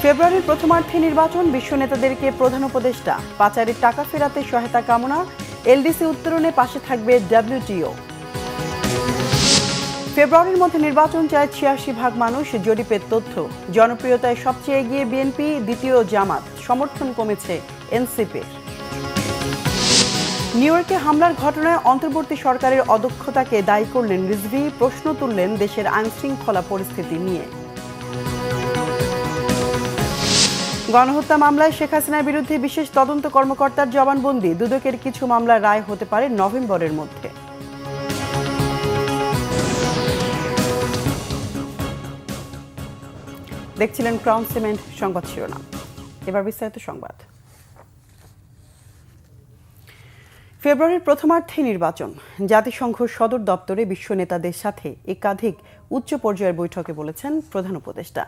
ফেব্রুয়ারির প্রথমার্ধে নির্বাচন, বিশ্ব নেতাদেরকে প্রধান উপদেষ্টা। পাচারের টাকা ফেরাতে সহায়তা কামনা, এলডিসি উত্তরণে পাশে থাকবে ডব্লিউটিও। ফেব্রুয়ারির মধ্যে নির্বাচন চায় ৮৬% মানুষ, জরিপের তথ্য। জনপ্রিয়তায় সবচেয়ে এগিয়ে বিএনপি, দ্বিতীয় জামাত, সমর্থন কমেছে এনসিপির। নিউ ইয়র্কে হামলার ঘটনায় অন্তর্বর্তী সরকারের অদক্ষতাকে দায়ী করলেন রিজভী, প্রশ্ন তুললেন দেশের আইনশৃঙ্খলা পরিস্থিতি নিয়ে। গণহত্যা মামলায় শেখ হাসিনার বিরুদ্ধে বিশেষ তদন্ত কর্মকর্তার জবানবন্দি, দুদকের কিছু মামলার রায় হতে পারে নভেম্বরের মধ্যে। দেখছিলেন ক্রাউন সিমেন্ট সংবাদ শিরোনাম, এবার বিস্তারিত সংবাদ। ফেব্রুয়ারির প্রথমার্ধে নির্বাচন, জাতিসংঘ সদর দপ্তরে বিশ্ব নেতাদের সাথে একাধিক উচ্চ পর্যায়ের বৈঠকে বলেছেন প্রধান উপদেষ্টা।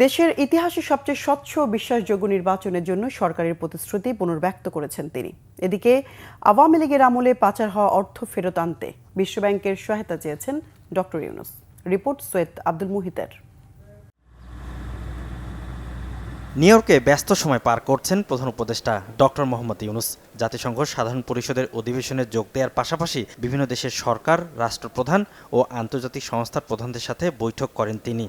দেশের ইতিহাসে সবচেয়ে স্বচ্ছ ও বিশ্বাসযোগ্য নির্বাচনের জন্য সরকারের প্রতিশ্রুতি পুনর্ব্যক্ত করেছেন তিনি। এদিকে আওয়ামী লীগের আমলে পাচার হওয়া অর্থ ফেরত আনতে বিশ্বব্যাংকের সহায়তা চেয়েছেন ডক্টর ইউনূস। রিপোর্ট সৈয়দ আব্দুল মুহিতের। নিউ ইয়র্কে ব্যস্ত সময় পার করছেন প্রধান উপদেষ্টা ডক্টর মোহাম্মদ ইউনূস। জাতিসংঘ সাধারণ পরিষদের অধিবেশনে যোগ দেওয়ার পাশাপাশি বিভিন্ন দেশের সরকার, রাষ্ট্রপ্রধান ও আন্তর্জাতিক সংস্থার প্রধানদের সাথে বৈঠক করেন তিনি।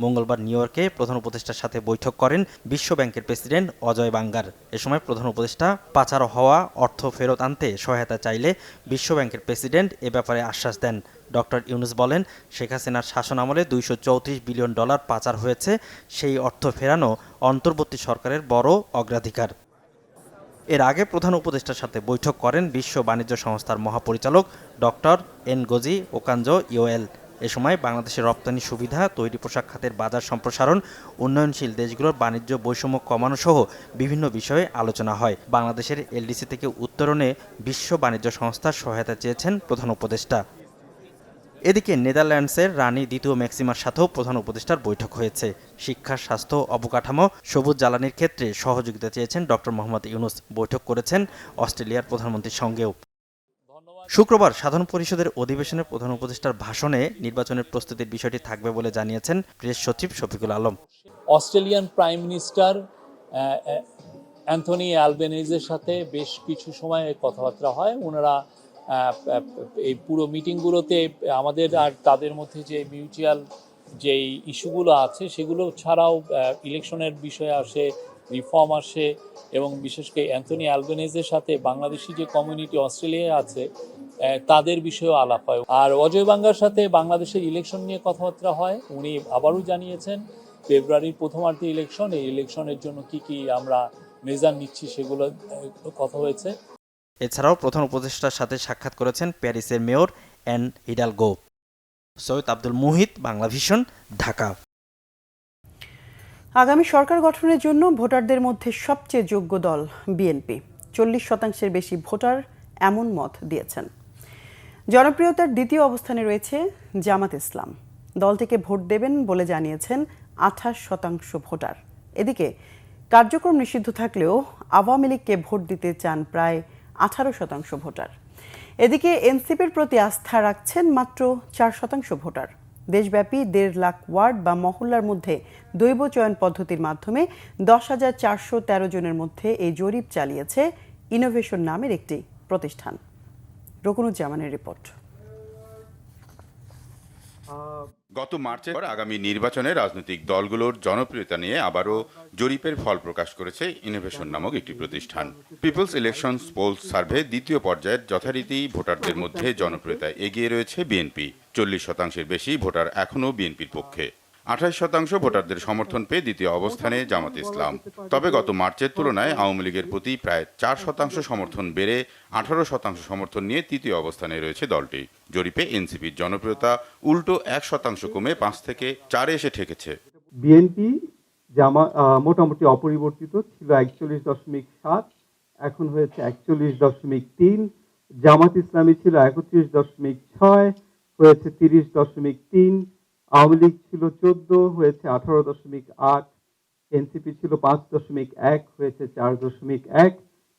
মঙ্গলবার নিউ ইয়র্কে প্রধান উপদেষ্টার সাথে বৈঠক করেন বিশ্ব ব্যাংকের প্রেসিডেন্ট অজয় বাঙ্গার। এ সময় প্রধান উপদেষ্টা পাচার হওয়া অর্থ ফেরত আনতে সহায়তা চাইলে বিশ্ব ব্যাংকের প্রেসিডেন্ট এ ব্যাপারে আশ্বাস দেন। ডক্টর ইউনূস বলেন, শেখ হাসিনার শাসনামলে $234 বিলিয়ন পাচার হয়েছে, সেই অর্থ ফেরানো অন্তর্বর্তী সরকারের বড় অগ্রাধিকার। এর আগে প্রধান উপদেষ্টার সাথে বৈঠক করেন বিশ্ব বাণিজ্য সংস্থার মহাপরিচালক ডক্টর এনগোজি ওকানজো ইওয়েল। এ সময় বাংলাদেশের রপ্তানি সুবিধা, তৈরি পোশাক খাতের বাজার সম্প্রসারণ, উন্নয়নশীল দেশগুলোর বাণিজ্য বৈষম্য কমানো সহ বিভিন্ন বিষয়ে আলোচনা হয়। বাংলাদেশের এলডিসি থেকে উত্তরণে বিশ্ব বাণিজ্য সংস্থার সহায়তা চেয়েছেন প্রধান উপদেষ্টা। এদিকে নেদারল্যান্ডসের রানী দ্বিতীয় ম্যাক্সিমার সাথেও প্রধান উপদেষ্টার বৈঠক হয়েছে। শিক্ষা, স্বাস্থ্য, অবকাঠামো, সবুজ জ্বালানির ক্ষেত্রে সহযোগিতা চেয়েছেন ডক্টর মোহাম্মদ ইউনূস। বৈঠক করেছেন অস্ট্রেলিয়ার প্রধানমন্ত্রীর সঙ্গেও। শুক্রবার সাধারণ পরিষদের অধিবেশনে প্রধান উপদেষ্টার ভাষণে নির্বাচনের প্রস্তুতির বিষয়টি থাকবে বলে জানিয়েছেন প্রেস সচিব Shafiqul Alam. Australian prime minister Anthony অ্যালবেনিজের সাথে বেশ কিছু সময় কথাবার্তা হয়। ওনারা এই পুরো মিটিংগুলোতে আমাদের আর তাদের মধ্যে যে মিউচুয়াল যেই ইস্যুগুলো আছে সেগুলো ছাড়াও ইলেকশনের বিষয়ে আসে, রিফর্ম আসে, এবং বিশেষ করে অ্যান্থনি অ্যালবেনিজের সাথে বাংলাদেশি যে কমিউনিটি অস্ট্রেলিয়ায় আছে তাদের বিষয়েও আলাপ হয়। আর অজয় বাঙ্গার সাথে বাংলাদেশের ইলেকশন নিয়ে কথাবার্তা হয়। উনি আবারও জানিয়েছেন ফেব্রুয়ারির প্রথমার্ধে ইলেকশন, এই ইলেকশনের জন্য কি আমরা মেজার নিচ্ছি সেগুলো কথা হয়েছে। এছাড়াও প্রধান উপদেষ্টার সাথে সাক্ষাৎ করেছেন প্যারিসের mayor Anne Hidalgo. Syed Abdul Muhit, Bangla Vision, Dhaka. আগামী সরকার গঠনের জন্য ভোটারদের মধ্যে সবচেয়ে যোগ্য দল বিএনপি। 40% বেশি ভোটার এমন মত দিয়েছেন। জনপ্রিয়তার দ্বিতীয় অবস্থানে রয়েছে জামাত ইসলাম। দলটিকে ভোট দেবেন বলে জানিয়েছেন 28% ভোটার। এদিকে কার্যক্রম নিষিদ্ধ থাকলেও আওয়ামী লীগকে ভোট দিতে চান প্রায় 18% ভোটার। এদিকে এনসিপির প্রতি আস্থা রাখছেন মাত্র 4% ভোটার। দেশব্যাপী 1.5 লাখ ওয়ার্ড বা মহল্লার মধ্যে দৈব চয়ন পদ্ধতির মাধ্যমে 10,413 জনের মধ্যে এই জরিপ চালিয়েছে ইনোভেশন নামের একটি প্রতিষ্ঠান। রকুনুজ্জামানের রিপোর্ট। গত মার্চে আগামী নির্বাচনে রাজনৈতিক দলগুলোর জনপ্রিয়তা নিয়ে আবারও জরিপের ফল প্রকাশ করেছে ইনোভেশন নামক একটি প্রতিষ্ঠান। পিপলস ইলেকশনস পোলস সার্ভে দ্বিতীয় পর্যায়ের যথারীতি ভোটারদের মধ্যে জনপ্রিয়তায় এগিয়ে রয়েছে বিএনপি। 40% বেশি ভোটার এখনও বিএনপির পক্ষে। 28% ভোটারদের সমর্থন পেয়ে দ্বিতীয় অবস্থানে জামাত ইসলাম। তবে গত মার্চের তুলনায় আওয়ামী লীগের প্রতি প্রায় 4% সমর্থন বেড়ে 18% সমর্থন নিয়ে তৃতীয় অবস্থানে রয়েছে দলটি। জরিপে এনসিপির জনপ্রিয়তা উল্টো 1% কমে 5 থেকে 4 এসে ঠেকেছে। বিএনপি মোটামুটি অপরিবর্তিত ছিল 41.7, এখন হয়েছে 41.3। জামাত ইসলামী ছিল 31.6, হয়েছে 30.3। আওয়ামী লীগ ছিল 14, হয়েছে 18.8। এনসিপি ছিল 5.1, হয়েছে 4.1।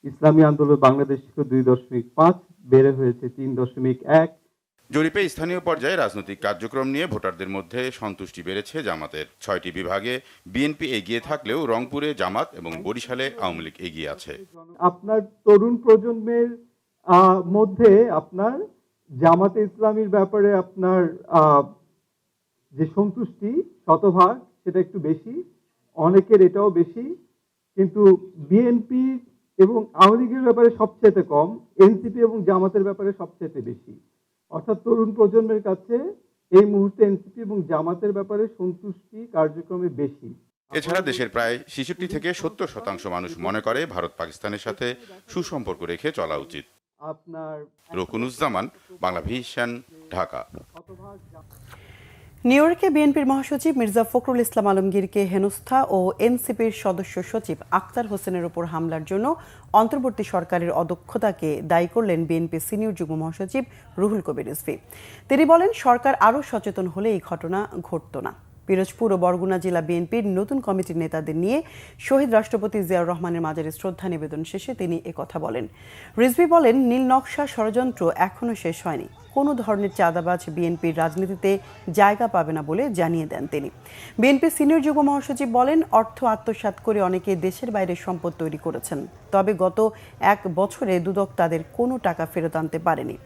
ইসলামী আন্দোলন বাংলাদেশ ছিল 2.5, বেড়ে হয়েছে 3.1। জরিপে স্থানীয় পর্যায়ে রাজনৈতিক কার্যক্রম নিয়ে ভোটারদের মধ্যে সন্তুষ্টি বেড়েছে জামাতের। 6টি বিভাগে বিএনপি এগিয়ে থাকলেও রংপুরে জামাত এবং বরিশালে আওয়ামী লীগ এগিয়ে আছে। আপনার তরুণ প্রজন্মের মধ্যে আপনার জামাতে ইসলামীর ব্যাপারে আপনার যে সন্তুষ্টি শতভাগ সেটা একটু বেশি, অনেকের এটাও বেশি, কিন্তু বিএনপি এবং আওয়ামী লীগের ব্যাপারে সবচেয়ে কম, এনসিপি এবং জামাতের ব্যাপারে সবচেয়ে বেশি। অর্থাৎ তরুণ প্রজন্মের কাছে এই মুহূর্তে এনসিপি এবং জামাতের ব্যাপারে সন্তুষ্টি কার্যক্রমে বেশি। এছাড়া দেশের প্রায় 66 থেকে 70% মানুষ মনে করে ভারত পাকিস্তানের সাথে সুসম্পর্ক রেখে চলা উচিত। আপনার রকুনুজ্জামান, বাংলা ভিশন, ঢাকা। নিউ ইয়র্কে বিএনপির মহাসচিব মির্জা ফখরুল ইসলাম আলমগীরকে হেনস্থা ও এনসিপির সদস্য সচিব আক্তার হোসেনের উপর হামলার জন্য অন্তর্বর্তী সরকারের অদক্ষতাকে দায়ী করলেন বিএনপির সিনিয়র যুগ্ম মহাসচিব রুহুল কবির রিজভী। তিনি বলেন, সরকার আরও সচেতন হলে এই ঘটনা ঘটত না। পিরোজপুর ও বরগুনা জেলা বিএনপির নতুন কমিটির নেতাদের নিয়ে শহীদ রাষ্ট্রপতি জিয়াউর রহমানের মাজারে শ্রদ্ধা নিবেদন শেষে তিনি একথা বলেন। রিজভী বলেন, নীল নকশা ষড়যন্ত্র এখনও শেষ হয়নি। কোনো ধরনের চাঁদাবাজ বিএনপির রাজনীতিতে জায়গা পাবে না বলে জানিয়ে দেন তিনি। বিএনপির সিনিয়র যুগ্ম মহাসচিব বলেন, অর্থ আত্মসাৎ করে অনেকে দেশের বাইরে সম্পদ তৈরি করেছেন, তবে গত 1 বছরে দুদক তাদের কোনো টাকা ফেরত আনতে পারেনি।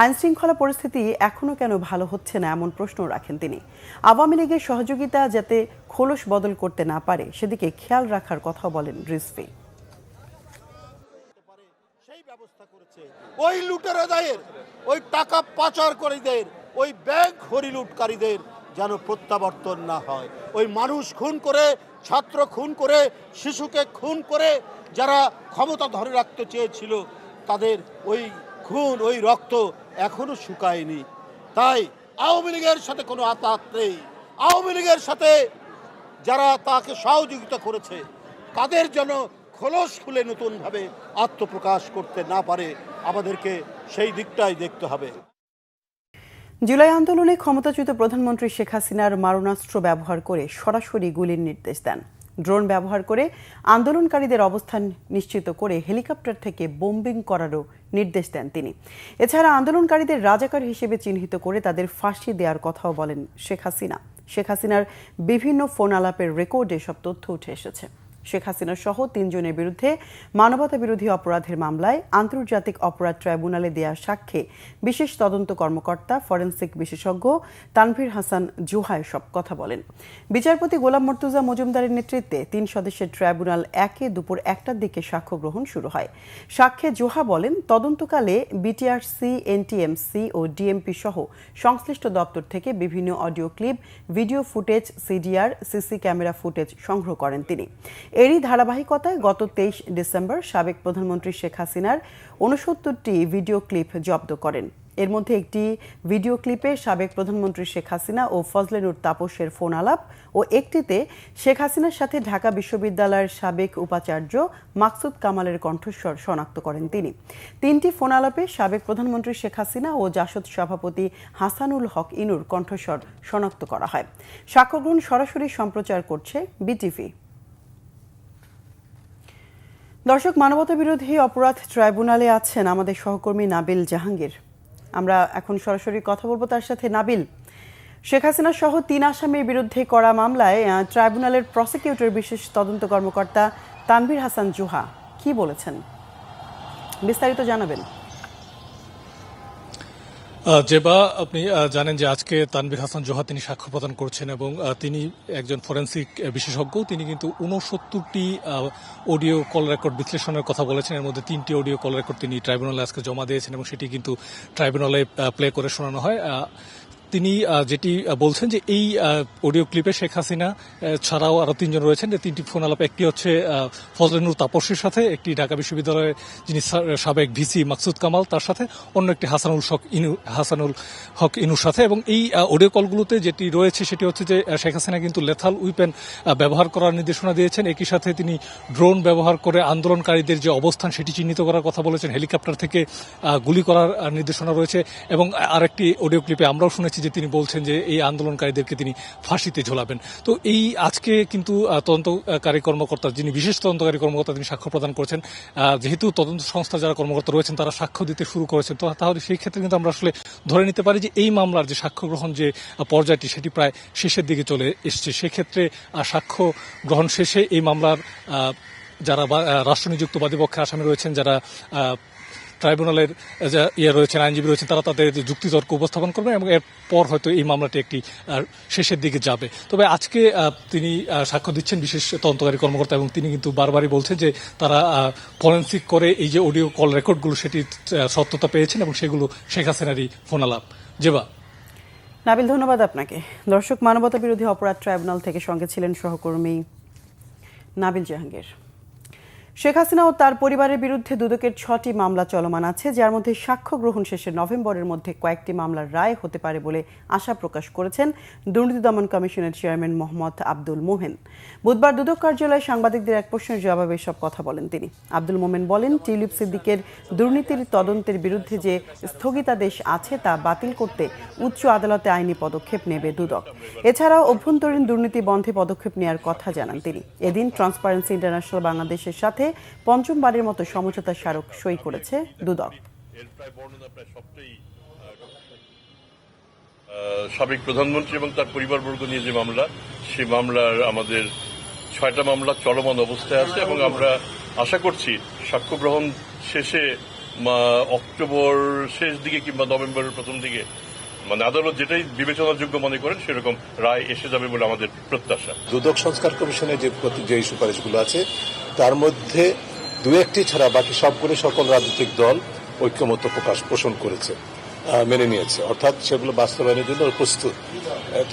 আইনশৃঙ্খলা পরিস্থিতি এখনও কেন ভালো হচ্ছে না এমন প্রশ্ন রাখেন তিনি। আওয়ামী লীগের সহযোগিতা যাতে খোলস বদল করতে না পারে সেদিকে খেয়াল রাখার কথা বলেন রিজভী। ওই লুটেরাদের, ওই টাকা পাচারকারীদের, ওই ব্যাংক হরিলুটকারীদের যেন প্রত্যাবর্তন না হয়। ওই মানুষ খুন করে, ছাত্র খুন করে, শিশুকে খুন করে যারা ক্ষমতা ধরে রাখতে চেয়েছিল, তাদের ওই খুন, ওই রক্ত এখনো শুকায়নি। তাই আওয়ামী লীগের সাথে কোনো আতাত নেই। আওয়ামী লীগের সাথে যারা তাকে সহযোগিতা করেছে তাদের যেন খোলস খুলে নতুনভাবে আত্মপ্রকাশ করতে না পারে, আমাদেরকে সেই দিকটাই দেখতে হবে। জুলাই আন্দোলনে ক্ষমতাচ্যুত প্রধানমন্ত্রী শেখ হাসিনার মারণাস্ত্র ব্যবহার করে সরাসরি গুলির নির্দেশ দেন। ড্রোন ব্যবহার করে আন্দোলনকারীদের অবস্থান নিশ্চিত করে হেলিকপ্টার থেকে বোম্বিং করারও নির্দেশ দেন তিনি। এছাড়া আন্দোলনকারীদের রাজাকার হিসেবে চিহ্নিত করে তাদের ফাঁসি দেওয়ার কথাও বলেন শেখ হাসিনা। শেখ হাসিনার বিভিন্ন ফোন আলাপের রেকর্ডে সব তথ্য উঠে এসেছে। শেখ হাসিনা সহ 3 জনের বিরুদ্ধে মানবতা বিরোধী অপরাধের মামলায় আন্তর্জাতিক অপরাধ ট্রাইব্যুনালে দেয়া সাক্ষ্যে বিশেষ তদন্ত কর্মকর্তা ফরেনসিক বিশেষজ্ঞ তানভীর হাসান জোহা সব কথা বলেন। বিচারপতি গোলাম মর্তুজা মজুমদারের নেতৃত্বে 3 সদস্যের ট্রাইব্যুনাল 1-এ দুপুর 1টার দিকে সাক্ষ্য গ্রহণ শুরু হয়। সাক্ষ্যে জোহা বলেন, তদন্তকালে বিটিআরসি, এনটিএমসি ও ডিএমপি সহ সংশ্লিষ্ট দপ্তর থেকে বিভিন্ন audio clip, video footage, CDR, CC camera footage সংগ্রহ করেন তিনি। এরই ধারাবাহিকতায় গত 23 ডিসেম্বর সাবেক প্রধানমন্ত্রী শেখ হাসিনার 69টি ভিডিও ক্লিপ জব্দ করেন। এর মধ্যে একটি ভিডিও ক্লিপে সাবেক প্রধানমন্ত্রী শেখ হাসিনা ও ফজলে নূর তাপসের ফোন আলাপ ও একটিতে শেখ হাসিনার সাথে ঢাকা বিশ্ববিদ্যালয়ের সাবেক উপাচার্য মাকসুদ কামালের কণ্ঠস্বর শনাক্ত করেন তিনি। 3টি ফোন আলাপে সাবেক প্রধানমন্ত্রী শেখ হাসিনা ও জাসদ সভাপতি হাসানুল হক ইনুর কণ্ঠস্বর শনাক্ত করা হয়। সাক্ষ্যগ্রহণ সরাসরি সম্প্রচার করছে বিটিভি। দর্শক, মানবতা বিরোধী অপরাধ ট্রাইব্যুনালে আছেন আমাদের সহকর্মী নাবিল জাহাঙ্গীর। আমরা এখন সরাসরি কথা বলবো তার সাথে। নাবিল, শেখ হাসিনা সহ 3 আসামির বিরুদ্ধে করা মামলায় ট্রাইব্যুনালের প্রসিকিউটর বিশেষ তদন্ত কর্মকর্তা তানভীর হাসান জোহা কি বলেছেন, বিস্তারিত জানাবেন। জেবা, আপনি জানেন যে আজকে তানভীর হাসান জোহা তিনি সাক্ষ্য প্রদান করছেন এবং তিনি একজন ফরেনসিক বিশেষজ্ঞ। তিনি কিন্তু 69টি অডিও কল রেকর্ড বিশ্লেষণের কথা বলেছেন। এর মধ্যে 3টি অডিও কল রেকর্ড তিনি ট্রাইব্যুনালে আজকে জমা দিয়েছেন এবং সেটি কিন্তু ট্রাইব্যুনালে প্লে করে শোনানো হয়। তিনি যেটি বলছেন যে এই অডিও ক্লিপে শেখ হাসিনা ছাড়াও আরো 3 জন রয়েছেন। 3টি ফোন আলাপ, একটি হচ্ছে ফজলে নূর তাপসের সাথে, একটি ঢাকা বিশ্ববিদ্যালয়ের যিনি সাবেক ভিসি মাকসুদ কামাল তার সাথে, অন্য একটি হাসানুল হক ইনুর সাথে। এবং এই অডিও কলগুলোতে যেটি রয়েছে সেটি হচ্ছে যে শেখ হাসিনা কিন্তু লেথাল উইপেন ব্যবহার করার নির্দেশনা দিয়েছেন। একই সাথে তিনি ড্রোন ব্যবহার করে আন্দোলনকারীদের যে অবস্থান সেটি চিহ্নিত করার কথা বলেছেন। হেলিকপ্টার থেকে গুলি করার নির্দেশনা রয়েছে। এবং আরেকটি অডিও ক্লিপে আমরাও শুনেছি যে তিনি বলছেন যে এই আন্দোলনকারীদেরকে তিনি ফাঁসিতে ঝোলাবেন। তো এই আজকে কিন্তু তদন্তকারী কর্মকর্তা, যিনি বিশেষ তদন্তকারী কর্মকর্তা, তিনি সাক্ষ্য প্রদান করেছেন। যেহেতু তদন্ত সংস্থা যারা কর্মকর্তা রয়েছেন তারা সাক্ষ্য দিতে শুরু করেছেন, তো তাহলে সেই ক্ষেত্রে কিন্তু আমরা আসলে ধরে নিতে পারি যে এই মামলার যে সাক্ষ্য গ্রহণ যে পর্যায়টি সেটি প্রায় শেষের দিকে চলে এসছে। সেক্ষেত্রে সাক্ষ্য গ্রহণ শেষে এই মামলার যারা রাষ্ট্রনিযুক্ত বাদীপক্ষে আসামি রয়েছেন, যারা ট্রাইব্যুনালের রয়েছেন, আইনজীবী রয়েছেন, তারা তাদের যুক্তিতর্ক উপস্থাপন করবেন এবং এরপর হয়তো এই মামলাটি একটি শেষের দিকে যাবে। তবে আজকে তিনি সাক্ষ্য দিচ্ছেন বিশেষ তদন্তকারী কর্মকর্তা, এবং তিনি কিন্তু বারবারই বলছেন যে তারা ফরেনসিক করে এই যে অডিও কল রেকর্ডগুলো সেটির সত্যতা পেয়েছেন এবং সেগুলো শেখ হাসিনারই ফোনালাপ। জেবা। নাবিল, ধন্যবাদ আপনাকে। দর্শক, মানবতা বিরোধী অপরাধ ট্রাইব্যুনাল থেকে সঙ্গে ছিলেন সহকর্মী নাবিল জাহাঙ্গীর। শেখ হাসিনা ও তার পরিবারের বিরুদ্ধে দুদকের 6টি মামলা চলমান আছে, যার মধ্যে সাক্ষ্য গ্রহণ শেষে নভেম্বরের মধ্যে কয়েকটি মামলার রায় হতে পারে বলে আশা প্রকাশ করেছেন দুর্নীতি দমন কমিশনের চেয়ারম্যান মোহাম্মদ আব্দুল মোমেন। বুধবার দুদক কার্যালয়ে সাংবাদিকদের এক প্রশ্নের জবাবে এসব কথা বলেন তিনি। আব্দুল মোমেন বলেন, টিউলিপ সিদ্দিকের দুর্নীতির তদন্তের বিরুদ্ধে যে স্থগিতাদেশ আছে তা বাতিল করতে উচ্চ আদালতে আইনি পদক্ষেপ নেবে দুদক। এছাড়াও অভ্যন্তরীণ দুর্নীতি বন্ধে পদক্ষেপ নেওয়ার কথা জানান তিনি। এদিন ট্রান্সপারেন্সি ইন্টারন্যাশনাল বাংলাদেশের সাথে পঞ্চমবারের মতো সমঝোতা স্মারক সই করেছে দুদক। সাবেক প্রধানমন্ত্রী এবং তার পরিবারবর্গ নিয়ে যে মামলা, সেই মামলার আমাদের 6টা মামলা চলমান অবস্থায় আছে এবং আমরা আশা করছি সাক্ষ্য গ্রহণ শেষে অক্টোবর শেষ দিকে কিংবা নভেম্বরের প্রথম দিকে আদালত যেটাই বিবেচনার যোগ্য মনে করেন সেরকম রায় এসে যাবে বলে আমাদের প্রত্যাশা। দুদক সংস্কার কমিশনের যে সুপারিশগুলো আছে তার মধ্যে 2-1টি ছাড়া বাকি সবগুলো সকল রাজনৈতিক দল ঐক্যমত্য পোষণ করেছে, মেনে নিয়েছে, অর্থাৎ সেগুলো বাস্তবায়নের জন্য প্রস্তুত।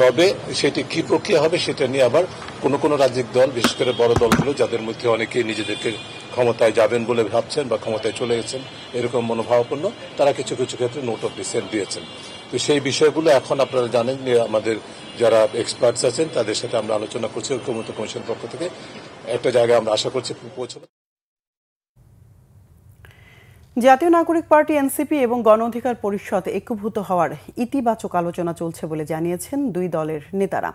তবে সেটি কি প্রক্রিয়া হবে সেটা নিয়ে আবার কোনো রাজনৈতিক দল, বিশেষ করে বড় দলগুলো যাদের মধ্যে অনেকেই নিজেদেরকে ক্ষমতায় যাবেন বলে ভাবছেন বা ক্ষমতায় চলে গেছেন এরকম মনোভাবাপন্ন, তারা কিছু কিছু ক্ষেত্রে নোট অফ ডিসেন্ট দিয়েছেন। তো সেই বিষয়গুলো এখন আপনারা জানেন যে আমাদের যারা এক্সপার্টস আছেন তাদের সাথে আমরা আলোচনা করছি ঐক্যমত্য কমিশন পক্ষ থেকে একটা জায়গায় আমরা আশা করছি পৌঁছানো। জাতীয় নাগরিক পার্টি এনসিপি এবং গণ অধিকার পরিষদ একীভূত হওয়ার ইতিবাচক আলোচনা চলছে বলে জানিয়েছেন দুই দলের নেতারা।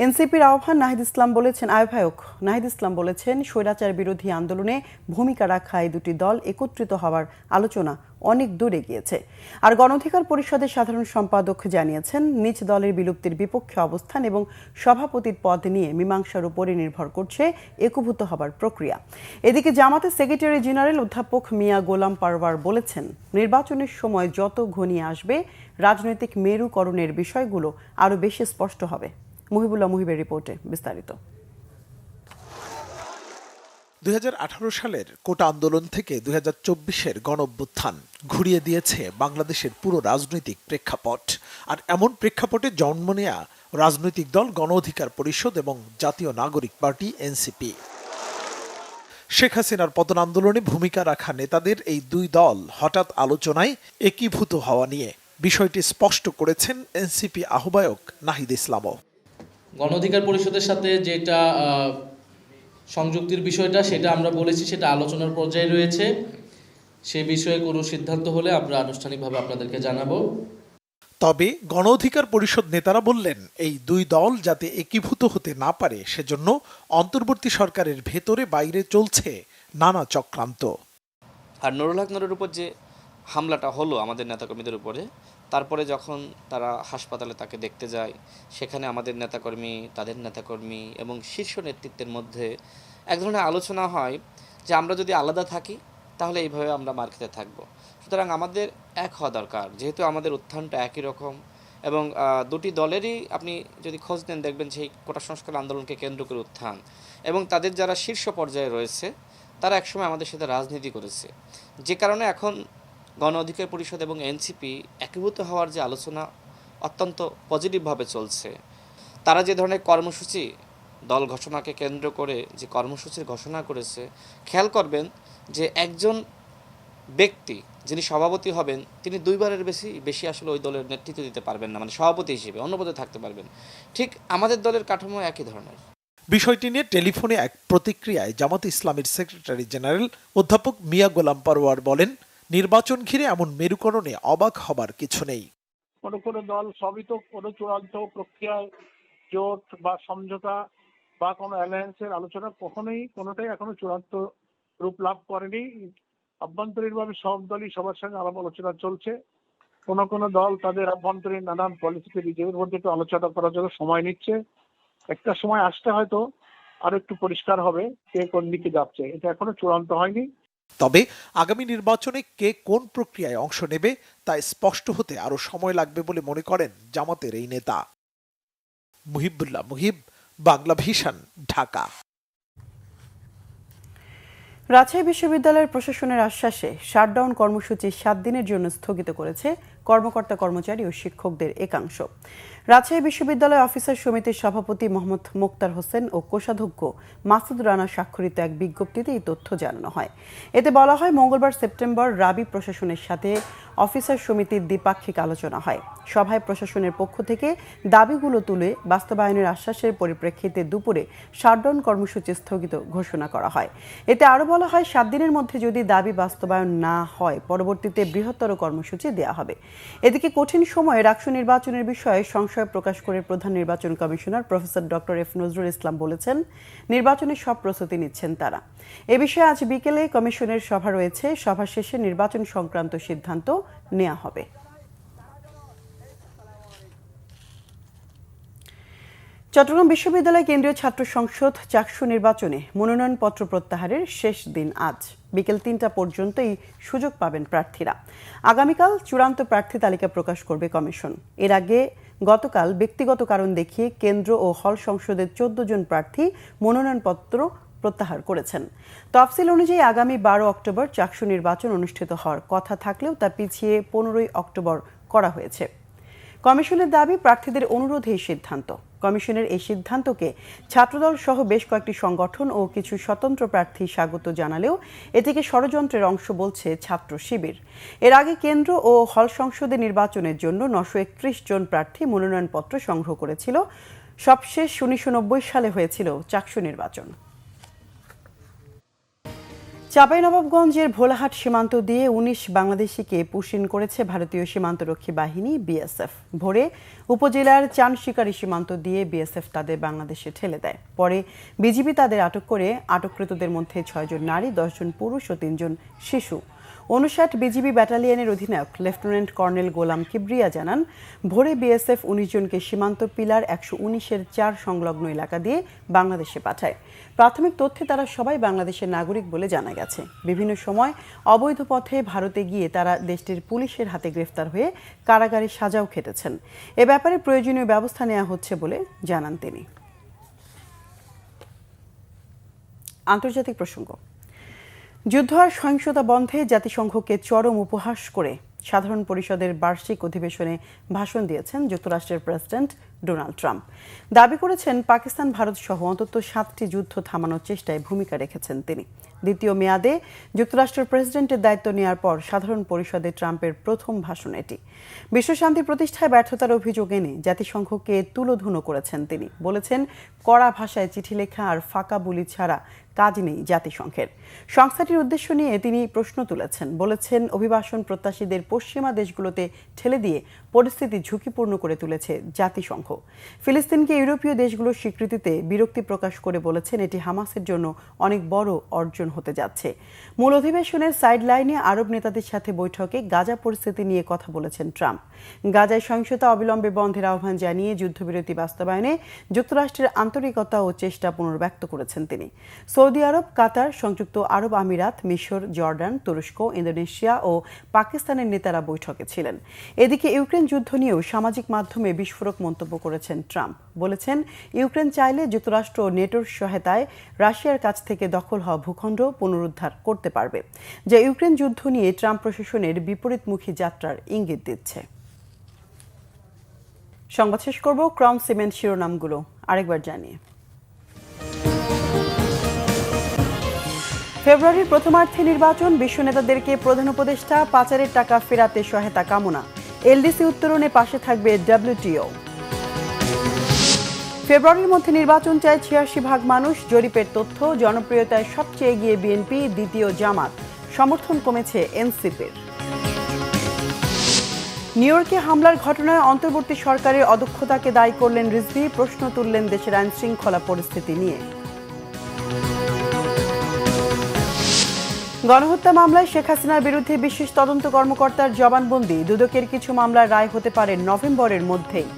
এনসিপির আহ্বায়ক নাহিদ ইসলাম বলেছেন, স্বৈরাচার বিরোধী আন্দোলনে ভূমিকা রাখা এই দুটি দল একত্রিত হওয়ার আলোচনা অনেক দূরে গিয়েছে। আর গণ অধিকার পরিষদের সাধারণ সম্পাদক জানিয়েছেন, নিজ দলের বিলুপ্তির বিপক্ষে অবস্থান এবং সভাপতির পদ নিয়ে মীমাংসার উপরে নির্ভর করছে একীভূত হবার প্রক্রিয়া। এদিকে জামাতের সেক্রেটারি জেনারেল অধ্যাপক মিয়া গোলাম পারওয়ার বলেছেন, নির্বাচনের সময় যত ঘনিয়ে আসবে রাজনৈতিক মেরুকরণের বিষয়গুলো আরও বেশি স্পষ্ট হবে। মুহিবুল্লাহ মুহিবের রিপোর্টে বিস্তারিত। 2018 সালের কোটা আন্দোলন থেকে 2024-এর গণঅভ্যুত্থান ঘুরিয়ে দিয়েছে বাংলাদেশের পুরো রাজনৈতিক প্রেক্ষাপট। আর এমন প্রেক্ষাপটে জন্ম নেয়া রাজনৈতিক দল গণ অধিকার পরিষদ এবং জাতীয় নাগরিক পার্টি এনসিপি। শেখ হাসিনার পতন আন্দোলনে ভূমিকা রাখা নেতাদের এই দুই দল হঠাৎ আলোচনায় একীভূত হওয়া নিয়ে বিষয়টি স্পষ্ট করেছেন এনসিপি আহ্বায়ক নাহিদ ইসলামও। গণ অধিকার পরিষদের সাথে যেটা সংযুক্তির বিষয়টা সেটা আমরা বলেছি, সেটা আলোচনার পর্যায়ে রয়েছে। সে বিষয়ে কোনো সিদ্ধান্ত হলে আমরা আনুষ্ঠানিকভাবে আপনাদেরকে জানাবো। তবে গণ অধিকার পরিষদ নেতারা বললেন, এই দুই দল যাতে একীভূত হতে না পারে সেজন্য অন্তর্বর্তী সরকারের ভেতরে বাইরে চলছে নানা চক্রান্ত। আর নুরুল হক নুরের উপর যে হামলাটা হলো আমাদের নেতাকর্মীদের উপরে, তারপরে যখন তারা হাসপাতালে তাকে দেখতে যায়, সেখানে আমাদের নেতাকর্মী, তাদের নেতাকর্মী এবং শীর্ষ নেতৃত্বের মধ্যে এক ধরনের আলোচনা হয় যে আমরা যদি আলাদা থাকি তাহলে এইভাবে আমরা মার খেতে থাকবো। সুতরাং আমাদের এক হওয়া দরকার, যেহেতু আমাদের উত্থানটা একই রকম এবং দুটি দলেরই আপনি যদি খোঁজ নেন দেখবেন সেই কোটা সংস্কার আন্দোলনকে কেন্দ্র করে উত্থান, এবং তাদের যারা শীর্ষ পর্যায়ে রয়েছে তারা একসময় আমাদের সাথে রাজনীতি করেছে। যে কারণে এখন গণ অধিকার পরিষদ এবং এনসিপি একীভূত হওয়ার যে আলোচনা অত্যন্ত পজিটিভভাবে চলছে। তারা যে ধরনের কর্মসূচি দল ঘোষণাকে কেন্দ্র করে যে কর্মসূচির ঘোষণা করেছে, খেয়াল করবেন যে একজন ব্যক্তি যিনি সভাপতি হবেন তিনি দুইবারের বেশি আসলে ওই দলের নেতৃত্ব দিতে পারবেন না, মানে সভাপতি হিসেবে অন্য পদে থাকতে পারবেন। ঠিক আমাদের দলের কাঠামো একই ধরনের। বিষয়টি নিয়ে টেলিফোনে এক প্রতিক্রিয়ায় জামাত ইসলামের সেক্রেটারি জেনারেল অধ্যাপক মিয়া গোলাম পারওয়ার বলেন, নির্বাচন ঘিরে এমন মেরুকরণে অবাক হবার কিছু নেই। কোনো দল সবই তো কোনো চূড়ান্ত প্রক্রিয়ায় জোট বা সমঝোতা বা কোনো অ্যালায়েন্সের আলোচনা কোনোটাই এখনো চূড়ান্ত রূপ লাভ করেনি। আভ্যন্তরীণভাবে সব দলই সবার সঙ্গে আলাপ আলোচনা চলছে। কোনো দল তাদের আভ্যন্তরীণ নানান পলিসিতে নিজেদের মধ্যে একটু আলোচনা করার জন্য সময় নিচ্ছে। একটা সময় আসতে হয়তো আরো একটু পরিষ্কার হবে কে কোন দিকে যাচ্ছে, এটা এখনো চূড়ান্ত হয়নি। তবে আগামী নির্বাচনে কে কোন প্রক্রিয়ায় অংশ নেবে তা স্পষ্ট হতে আরো সময় লাগবে বলে মনে করেন জামাতের এই নেতা। মুহিবুল্লাহ মুহিব, বাংলা ভিশন, ঢাকা। রাজশাহী বিশ্ববিদ্যালয়ের প্রশাসনের আশ্বাসে শাটডাউন কর্মসূচি 7 দিনের জন্য স্থগিত করেছে কর্মকর্তা কর্মচারী ও শিক্ষকদের একাংশ। রাজশাহী বিশ্ববিদ্যালয় অফিসার সমিতির সভাপতি মোহাম্মদ মোক্তার হোসেন ও কোষাধ্যক্ষ মাসুদ রানা স্বাক্ষরিত এক বিজ্ঞপ্তিতে এই তথ্য জানানো হয়। এতে বলা হয়, মঙ্গলবার সেপ্টেম্বর রাবি প্রশাসনের সাথে অফিসার সমিতির দ্বিপাক্ষিক আলোচনা হয়। সভায় প্রশাসনের পক্ষ থেকে দাবিগুলো তুলে বাস্তবায়নের আশ্বাসের পরিপ্রেক্ষিতে দুপুরে শাটডাউন কর্মসূচি স্থগিত ঘোষণা করা হয়। এতে আরও বলা হয়, 7 দিনের মধ্যে যদি দাবি বাস্তবায়ন না হয় পরবর্তীতে বৃহত্তর কর্মসূচি দেওয়া হবে। এদিকে কঠিন সময়ে রাকসু নির্বাচনের বিষয়ে সংশয় প্রকাশ করে প্রধান নির্বাচন commissioner professor doctor F Nazrul Islam বলেছেন, নির্বাচনের সব প্রস্তুতি নিচ্ছেন তারা। এ বিষয়ে আজ বিকেলে কমিশনের সভা রয়েছে। সভা শেষে নির্বাচন সংক্রান্ত সিদ্ধান্ত নেওয়া হবে। চট্টগ্রাম বিশ্ববিদ্যালয় কেন্দ্রীয় ছাত্র সংসদ চাকসু নির্বাচনে মনোনয়নপত্র প্রত্যাহারের শেষ দিন আজ বিকেল 3টা পর্যন্তই সুযোগ পাবেন প্রার্থীরা। আগামীকাল চূড়ান্ত প্রার্থী তালিকা প্রকাশ করবে কমিশন। এর আগে গতকাল ব্যক্তিগত কারণ দেখিয়ে কেন্দ্র ও হল সংসদের 14 জন প্রার্থী মনোনয়নপত্র প্রত্যাহার করেছেন। তফসিল অনুযায়ী আগামী 12 অক্টোবর চাকসু নির্বাচন অনুষ্ঠিত হওয়ার কথা থাকলেও তা পিছিয়ে 15 অক্টোবর করা হয়েছে। কমিশনের দাবি, প্রার্থীদের অনুরোধে এই সিদ্ধান্ত। কমিশনের এই সিদ্ধান্তকে ছাত্রদল সহ বেশ কয়েকটি সংগঠন ও কিছু স্বতন্ত্র প্রার্থী স্বাগত জানালেও এটিকে ষড়যন্ত্রের অংশ বলছে ছাত্র শিবির। এর আগে কেন্দ্র ও হল সংসদে নির্বাচনের জন্য 931 জন প্রার্থী মনোনয়নপত্র সংগ্রহ করেছিল। সবশেষ 1990 সালে হয়েছিল চাকসু নির্বাচন। চাঁপাইনবাবগঞ্জের ভোলাহাট সীমান্ত দিয়ে 19 বাংলাদেশিকে পুশিন করেছে ভারতীয় সীমান্তরক্ষী বাহিনী বিএসএফ। ভোরে উপজেলার চানশিকারি সীমান্ত দিয়ে বিএসএফ তাদের বাংলাদেশে ঠেলে দেয়। পরে বিজিবি তাদের আটক করে আটককৃতদের মধ্যে 6 জন নারী, 10 জন পুরুষ ও 3 জন শিশু। 59 বিজিবি ব্যাটালিয়নের অধিনায়ক লেফটেন্যান্ট কর্নেল গোলাম কিবরিয়া জানান, ভোরে বিএসএফ 19 জনকে সীমান্ত পিলার 119-এর 4 সংলগ্ন এলাকা দিয়ে বাংলাদেশে পাঠায়। প্রাথমিক তথ্যে তারা সবাই বাংলাদেশের নাগরিক বলে জানা গেছে। বিভিন্ন সময় অবৈধ পথে ভারতে গিয়ে তারা দেশটির পুলিশের হাতে গ্রেফতার হয়ে কারাগারে সাজাও খেটেছেন। এ ব্যাপারে প্রয়োজনীয় ব্যবস্থা নেওয়া হচ্ছে বলে জানান তিনি। আন্তর্জাতিক প্রসঙ্গ। যুদ্ধ আর সহিংসতা বন্ধে জাতিসংঘকে চরম উপহাস করে সাধারণ পরিষদের বার্ষিক অধিবেশনে ভাষণ দিয়েছেন যুক্তরাষ্ট্রের প্রেসিডেন্ট ডোনাল্ড ট্রাম্প। দাবি করেছেন, পাকিস্তান ভারত সহ অন্তত 7টি যুদ্ধ থামানোর চেষ্টায় ভূমিকা রেখেছেন তিনি। দ্বিতীয় মেয়াদে যুক্তরাষ্ট্রের প্রেসিডেন্টের দায়িত্ব নেওয়ার পর সাধারণ পরিষদে ট্রাম্পের প্রথম ভাষণ এটি। বিশ্বশান্তি প্রতিষ্ঠায় ব্যর্থতার অভিযোগ এনে জাতিসংঘকে তুলোধুনো করেছেন তিনি। বলেছেন, কড়া ভাষায় চিঠি লেখা আর ফাঁকা বুলি ছাড়া কাজ নেই জাতিসংঘের। সংস্থাটির উদ্দেশ্য নিয়ে তিনি প্রশ্ন তুলেছেন। বলেছেন, অভিবাসন প্রত্যাশীদের পশ্চিমা দেশগুলোতে ঠেলে দিয়ে পরিস্থিতি ঝুঁকিপূর্ণ করে তুলেছে জাতিসংঘ। ফিলিস্তিনকে ইউরোপীয় দেশগুলোর স্বীকৃতিতে বিরক্তি প্রকাশ করে বলেছেন, এটি হামাসের জন্য অনেক বড় অর্জন হতে যাচ্ছে। মূল অধিবেশনের সাইডলাইনে আরব নেতাদের সাথে বৈঠকে গাজা পরিস্থিতি নিয়ে কথা বলেছেন ট্রাম্প। গাজায় সহিংসতা অবিলম্বে বন্ধের আহ্বান জানিয়ে যুদ্ধবিরতি বাস্তবায়নে যুক্তরাষ্ট্রের আন্তরিকতা ও চেষ্টা পুনর্ব্যক্ত করেছেন তিনি। সৌদি আরব, কাতার, সংযুক্ত আরব আমিরাত, মিশর, জর্ডান, তুরস্ক, ইন্দোনেশিয়া ও পাকিস্তানের নেতারা বৈঠকে ছিলেন। এদিকে ইউক্রেন যুদ্ধ নিয়েও সামাজিক মাধ্যমে বিস্ফোরক মন্তব্য করেছেন ট্রাম্প। বলেছেন, ইউক্রেন চাইলে যুক্তরাষ্ট্র ও নেটোর সহায়তায় রাশিয়ার কাছ থেকে দখল হওয়া ভূখণ্ড পুনরুদ্ধার করতে পারবে, যা ইউক্রেন যুদ্ধ নিয়ে ট্রাম্প প্রশাসনের বিপরীতমুখী যাত্রার ইঙ্গিত দিচ্ছে। সংবাদ শেষ করব ক্রাউন সিমেন্ট শিরোনামগুলো আরেকবার জানিয়ে। ফেব্রুয়ারির প্রথমার্ধে নির্বাচন, বিশ্ব নেতাদেরকে প্রধান উপদেষ্টা পাচারের টাকা ফেরাতে সহায়তা কামনা। এলডিসি উত্তরণে পাশে থাকবে ডব্লিউটিও। ফেব্রুয়ারির মধ্যে নির্বাচন চায় 86% মানুষ, জরিপের তথ্য। জনপ্রিয়তায় সবচেয়ে এগিয়ে বিএনপি, দ্বিতীয় জামাত। সমর্থন কমেছে এনসিপির। নিউ ইয়র্কে হামলার ঘটনায় অন্তর্বর্তী সরকারের অদক্ষতাকে দায়ী করলেন রিজভী, প্রশ্ন তুললেন দেশের আইন শৃঙ্খলা পরিস্থিতি নিয়ে। গণহত্যা মামলায় শেখ হাসিনার বিরুদ্ধে বিশেষ তদন্ত কর্মকর্তার জবানবন্দি, দুদকের কিছু মামলার রায় হতে পারে নভেম্বরের মধ্যেই।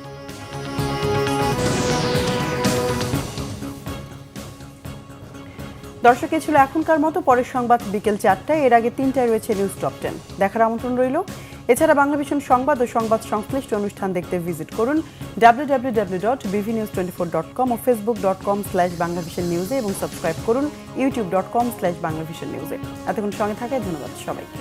দর্শক, এ ছিল এখনকার মতো। পরের সংবাদ বিকেল 4টায়, এর আগে 3টায় রয়েছে নিউজ টপ 10 দেখার আমন্ত্রণ রইল। এছাড়া বাংলাভিশন সংবাদ ও সংবাদ সংশ্লিষ্ট অনুষ্ঠান দেখতে ভিজিট করুন www.bvnews24.com ও facebook.com/banglavisionnews এবং সাবস্ক্রাইব করুন youtube.com/banglavisionnews। এতক্ষণ সঙ্গে থাকায় ধন্যবাদ সবাইকে।